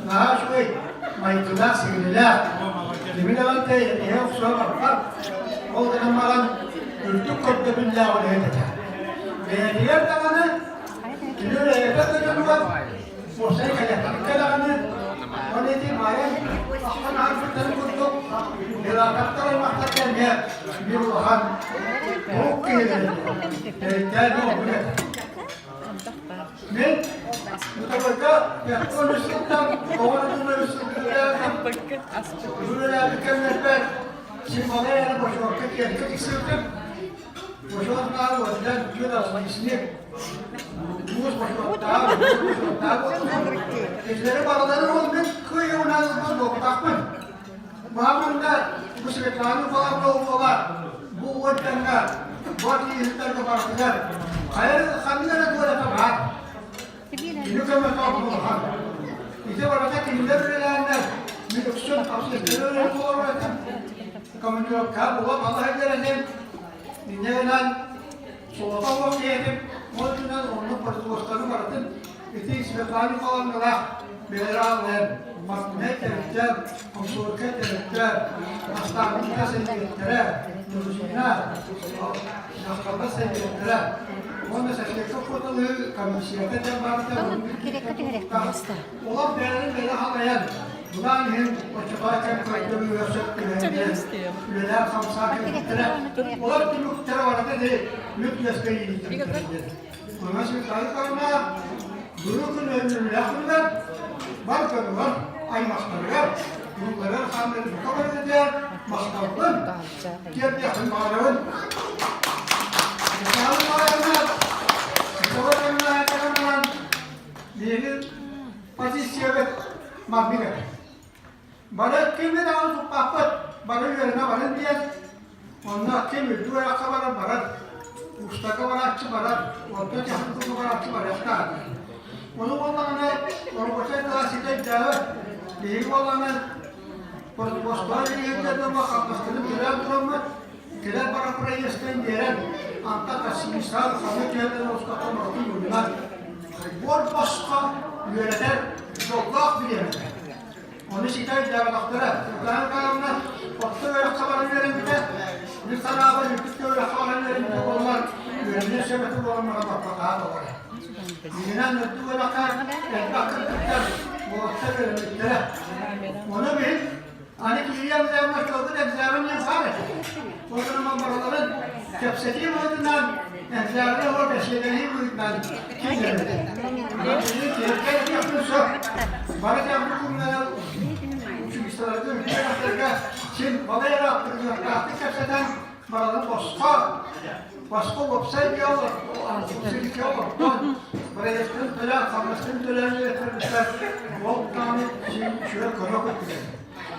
Nah şuy, maytulak sinirler. Demin evvel yok sonra var. O dönemlerin ürtük kodda billah olaya da. Ve diğer tabanı, kilöre yapıp da var. O şey kalanı, o ne diyeyim ayet, ahman harfından kurduk. Mülakatlar olmaktakken ya, bir ulan, o kıyıdır. Gel bu buraya. Ben mutlaka konuştuktan Buralar mükemmeller. Şimdi bana yani boş vakit yakıt istedim. Boş vakit daha var. Ben diyor aslında ismi. Boş vakit daha var. Ezleri bağları olmuş. Kıyı unazımız bu. Bakın. Bağımında bu sebeplerini falan da olmalar. Bu ortamda bu hizmetlerle baktılar. Hayır, kamilere böyle tabi. Ini kami tahu bahawa itu berarti kimler berilanlar, miliksun kapsitler yang keluar kami juga bahwa Allah ajaran ini dengan suatu waktu yang mungkin orang pertuasan berarti itu sebenarnya kalau mereka berawan makna terjadi unsur terjadi asal kita sendiri terusnya nasabah sendiri Onda seçtikçe fotoğrafı kamışiyete de vardı. Olan değerli beni halayan. Bundan hem açıklarken kaydı bir yöset üyeler kamsak ettiler. Olan bir muhtere vardı de lütfen değil. Ona şimdi kaydı kalma. Durukun önünü yakınlar. Balkanı var. Ay masları var. Bunları hamleleri kabul ediyor. Maslarının. Diğer yakın mağarın. Ini posisi yang mabik. Barat kami dah untuk papat, barat yang na barat dia, mana kami dua kabar barat, ustaz kabar aja barat, waktu jam tu kabar aja barat kan. Orang percaya telah kita jalan, di mana perbuatan ini kita dah makan pasti jalan terus. Tidak para perayaan jalan, angkat kasih misal kami jalan ustaz kabar itu bukan. Bol başka yöneler yokluk bilir. Onu şikayet eder doktora. Çocukların kanalına orta öyle kabarın yerinde bir sanabı yüksek öyle kabarın yerinde onlar yönelir sebeti olanlara bakmaya doğru. Bilinen nötü öyle kar, ekrakın tutar, bu orta yönelikleri. Onu bil, hani ki yiyemize yapmak yolda egzamin yapar. O zaman baraların tepsetiği boyutundan egzamin orada şeyleri boyutundan kim yönelir? Türkiye yapıyorsa, bana yaptıklarına şu istiyorlardı. Şimdi bana yaptıklarına artık hepsinden bana başka website yok, anlatımsızlık yok. Buraya yaptığım tören, kalmasının törenleri yapmışlar. Bu tane şimdi şöyle konu koydular.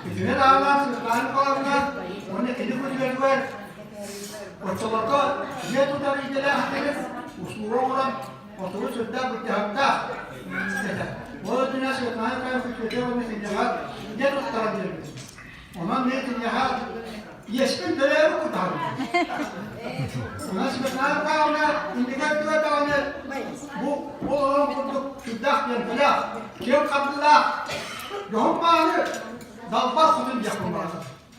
Bütün dağlar, sırtlarını kalanlar, onun ekini koydular. Ortalıkta niye tutar idiler hatırız? Usluğa olan oturup sudah berjalan. Walau dunia sebenarnya kan kita orang menjahat, dia tu terang. Orang ni menjahat, yeskin terlalu kuat. Orang sebenarnya kan orang indikat dua tahun bu orang untuk sudah yang belah, kau kablah, jauh mana, dapat sudah jalan.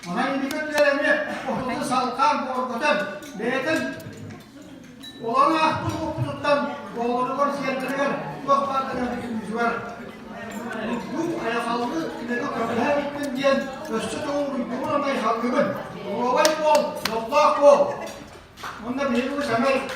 Orang indikat terlalu orang salkan, orang betul. Orang aku tutupan, orang orang siapa waktu dengan jual. Bu ayak aldı, kita kablah kemudian sesuatu orang mai halkın. Orang bol, Allah bol. Onda bir bu samay